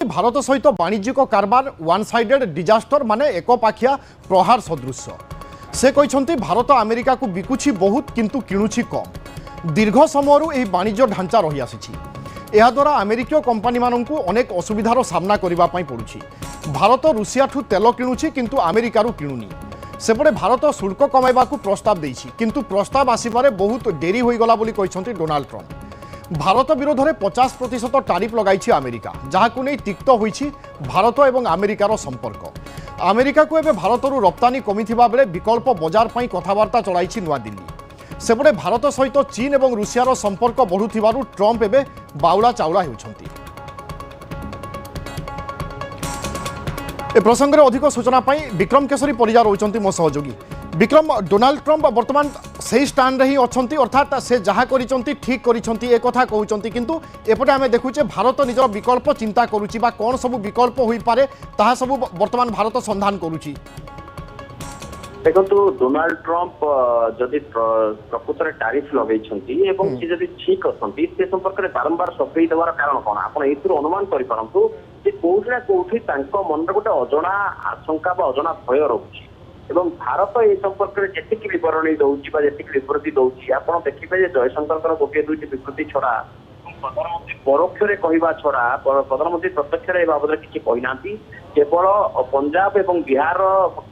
भारत सहित वाणिज्यिक कारबार वन साइडेड डिजास्टर माने एकपाखिया प्रहार सदृश से कहते भारत अमेरिका को बिकुछि बहुत किंतु किणुछि कम। दीर्घ समय यह वाणिज्य ढांचा रही आसी द्वारा अमेरिकीय कंपानी मानू अनेक असुविधार सामना करने पड़ुछि। भारत रूसिया ठू तेल किणुछि किंतु अमेरिकार किणुनी। सेपटे भारत शुल्क कमाइबा प्रस्ताव देइछि किंतु प्रस्ताव आसिबारे बहुत डेरी होईगला बोली कहछन्ति डोनाल्ड ट्रम्प। भारत विरोध में 50% टारिफ लगाई अमेरिका, जहां नहीं तिक्त होईछि भारत और अमेरिकार संपर्क। अमेरिका को एवं भारत रप्तानी कमी बेले विकल्प बजार पर कथबार्ता चलाई नुआ दिल्ली। सेपटे भारत सहित चीन और रूसियार संपर्क बढ़ुथिबारु ट्रम्प एवं बाउला चाउला होउछन्ति। ए प्रसंग में अधिक सूचना विक्रम केसरी परिजा रही मो सहयोगी। विक्रम, डोनाल्ड ट्रम्प बर्तमान से स्टाण्ड ही अच्छी, अर्थात से जहाँ करिसेंती ठीक करिसेंती एक कथा कहउछन्ती, किंतु एपटे आमे देखुचे भारत निजर विकल्प चिंता करुछि बा कोन सब विकल्प होई पारे ताहा सब बर्तमान भारत संधान करुछि। देखो डोनाल्ड ट्रम्प जदि प्रकृत में टारिफ लगे ठीक अच्छी से संपर्क में बारंबार सफेई देवार कारण कौन आप अनुमान करूँ कि कौटी ना कौटी मन गोटे अजना आशंका अजना भय रोचे। भारत ये संपर्क में जी विवरणी दूसरी जी विवृत्ति दूसरी आप देखिए जयशंकर गोटे दुईट विवृत्ति छड़ा प्रधानमंत्री परोक्ष कहवा छड़ा प्रधानमंत्री प्रत्यक्ष बाबद किसी कहना केवल पंजाब और बिहार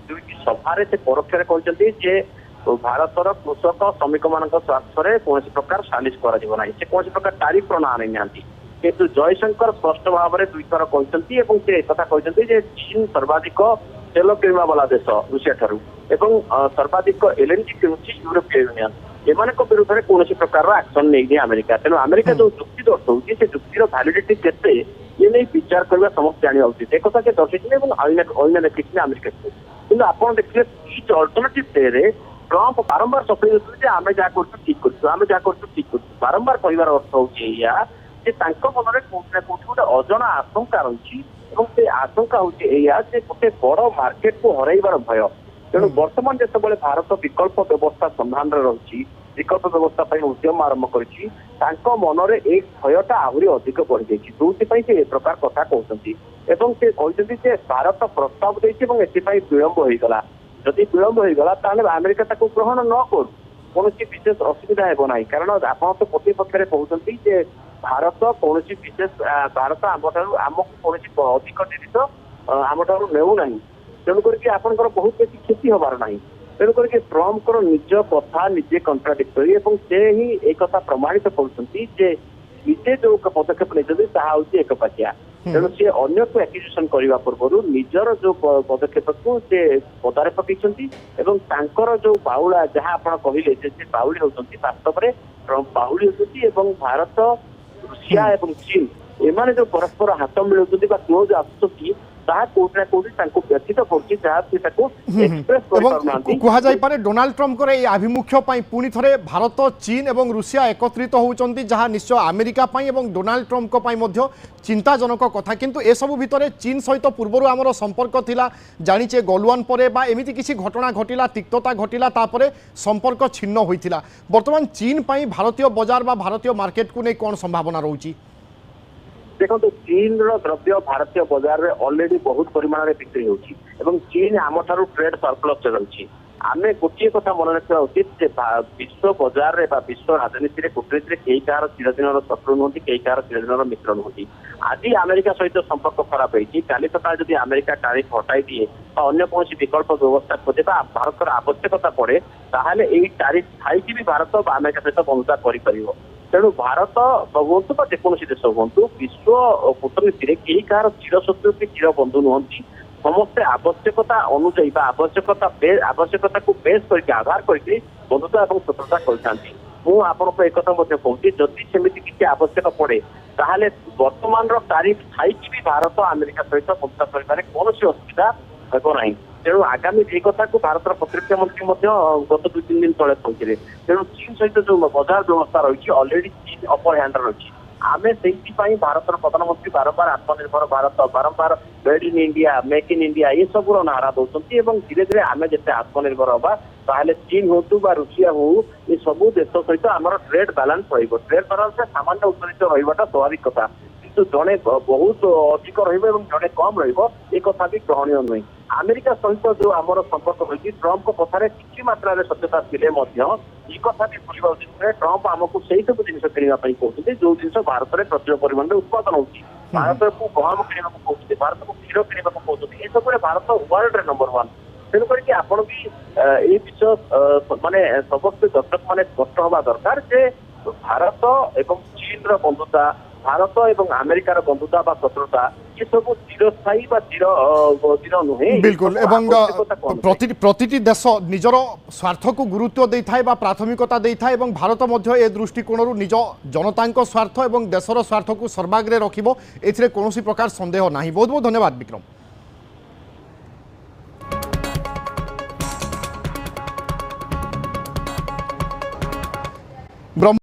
दुईट सभार से परोक्ष कहते भारतर कृषक श्रमिक मान स्वार्थ में कौन प्रकार सालिश कर कौन प्रकार टारिफ ना नहीं किंतु जयशंकर स्पष्ट भाव में दुई थर कहते कहते चीन सर्वाधिक तेल किणवा वाला देश रूसिया ठारू एवं सर्वाधिक एलएनजी किणुची यूरोपीय यूनियन एमान विरुद्ध में कौन प्रकार एक्शन नहीं अमेरिका। तेणु अमेरिका जो जुक्ति दर्शाऊँ से जुक्तिर भैलिडिटी केते ये नहीं विचार करने समस्त जाना उचित एक कथा दर्शाई अन्य देखी अमेरिका कि आप देखिए इच अल्टरनेटिव डे रे ट्रम्प बारंबार सफेई देते आम जहाँ कर ठीक कर बारंबार कहबार अर्थ हूँ मन में कौटी ना कौटी गोटे अजना आशंका रही से आशंका हूँ गोटे बड़ मार्केट को हरइबार भय। तेणु बर्तमान जो भारत विकल्प व्यवस्था संधान रही विकल्प व्यवस्था उद्यम आरंभ कर मन में एक भयटा आहरी अधिक बढ़ी जाइए जो से प्रकार कथा कहते भारत प्रस्ताव देती विलंब होगा जदि विलंब होगा अमेरिका ग्रहण न कर कौन विशेष असुविधा हेना कारण आप तो प्रति पक्ष कहते भारत कौन विशेष भारत आमको कौन अधिक जिनिस आम नेऊना तेणुक आपंकर बहुत बेसी क्षति हबार ना तेणुक ट्रम्प निज कथा निजे कंट्राडिक्टरी से ही एक प्रमाणित करजे जो पदक्षेप नहीं एक पाखिया। तेणु सी अन्य को एक्विजिशन करने पूर्व निजर जो पदक्षेप को पदारे पकई जो बाउला जहाँ आप कहले बाउली होती वास्तव में ट्रम्प बाउली होती भारत रूसिया और चीन एमाने जो परस्पर हाथ मिलाउछन्ति बा क्लोज आसुछन्ति ताहा कोठना कोठी तांको व्यथित करछि जहाँ से ताको एक्सप्रेस करपारनांति कुहा जाय पारे डोनाल्ड ट्रम्प करे आभिमुख्य पई पुनी थरे भारत चीन और रूसिया एकत्रित होउछन्ति जहाँ निश्चय अमेरिका पई और डोनाल्ड ट्रम्प को पई मध्य चिंताजनक कथा। किंतु ए सब भितरे चीन सहित पूर्वरु आमर संपर्क थिला जानिचे गलवान परे बा एमिति किछि घटना घटिला तिक्तता घटिला तापरे संपर्क छिन्न होइथिला। वर्तमान चीन पई भारतीय बाजार बा भारतीय मार्केट को नै कोन संभावना रहउची? देखो चीन द्रव्य भारतीय बाजार में ऑलरेडी बहुत परिमाण में बिक्री होची एवं चीन आम ठारू ट्रेड सरप्लस रही आम गोटे कथा मन रखा उचित विश्व बाजार में विश्व राजनीति में कूटनीति में कई कहार चिरदिन शत्रु नुहति कई कहार चिरदिन मित्र नुहति। आज अमेरिका सहित संपर्क खराब होती काली सकाल जब अमेरिका टारिफ हटाई दिए अन्य कौन विकल्प व्यवस्था खोजे भारत आवश्यकता पड़े ताहले यही टारिफ थाई भी भारत अमेरिका सहित बंधुता कर तेणु भारत हूँ जेकोसी देश हूँ विश्व कूटनीति में कई कहार चिरशत्रु कि चिर बंधु नुहति समस्ते आवश्यकता अनुजाई आवश्यकता को बेस करके आधार करके बंधुता और शत्रुता कर एक कहूँ जदि सेमती किसी आवश्यक पड़े ताहले वर्तमान टारिफ थाई भी भारत अमेरिका सहित बंधुता कर कौन असुविधा हेना। तेणु आगामी ये कथा को भारत प्रतिरक्षा मंत्री गत 2-3 दिन तले कहते तेणु चीन सहित जो बाजार व्यवस्था रही ऑलरेडी चीन अपर हैंड रही आमे से भारत प्रधानमंत्री बारंबार आत्मनिर्भर भारत बारंबार made in India make in India ये सब नारा दौरान धीरे धीरे आम जिते आत्मनिर्भर हवा ताहले चीन हो रूसिया हो ये सब देश सहित आम ट्रेड बैलेंस ट्रेड बैलेंस सामान्य उत्तोलित रहा स्वाभाविक कथा କିନ୍ତୁ ଜଣେ ବହୁତ ଅଧିକ ରହିବ ଏବଂ ଜଣେ କମ ରହିବ ଏ କଥା ବି ଗ୍ରହଣୀୟ ନୁହେଁ। ଆମେରିକା ସହିତ ଯୋଉ ଆମର ସମ୍ପର୍କ ରହିଛି ଟ୍ରମ୍ପଙ୍କ କଥାରେ କିଛି ମାତ୍ରାରେ ସତ୍ୟତା ଥିଲେ ମଧ୍ୟ ଏ କଥା ବି ଭୁଲିବା ଉଚିତ ନୁହେଁ। ଟ୍ରମ୍ପ ଆମକୁ ସେଇ ସବୁ ଜିନିଷ କିଣିବା ପାଇଁ କହୁଛନ୍ତି ଯୋଉ ଜିନିଷ ଭାରତରେ ପ୍ରଚୁର ପରିମାଣରେ ଉତ୍ପାଦନ ହଉଛି। ଭାରତକୁ ଗହମ କିଣିବାକୁ କହୁଛନ୍ତି, ଭାରତକୁ କ୍ଷୀର କିଣିବାକୁ କହୁଛନ୍ତି। ଏସବୁରେ ଭାରତ ୱାର୍ଲଡରେ ନମ୍ବର 1। ତେଣୁ କରିକି ଆପଣ ବି ଏଇ ବିଷୟ ମାନେ ସମସ୍ତେ ଦର୍ଶକ ମାନେ ସ୍ପଷ୍ଟ ହବା ଦରକାର ଯେ ଭାରତ ଏବଂ ଚୀନର ବନ୍ଧୁତା, ଭାରତ ଏବଂ ଆମେରିକାର ବନ୍ଧୁତା ବା ଶତ୍ରୁତା ଏସବୁ ଚିରସ୍ଥାୟୀ ବା ଚିର ନୁହେଁ। बिल्कुल एवं प्रतिटी देश निजर स्वार्थ को गुरुत्व दे था प्राथमिकता दे था भारत मध्य ए दृष्टिकोण निज जनता स्वार्थ और देशर स्वार्थ को सर्वाग्रे रखिबो एथिरे कौन प्रकार संदेह नहीं। बहुत बहुत धन्यवाद विक्रम।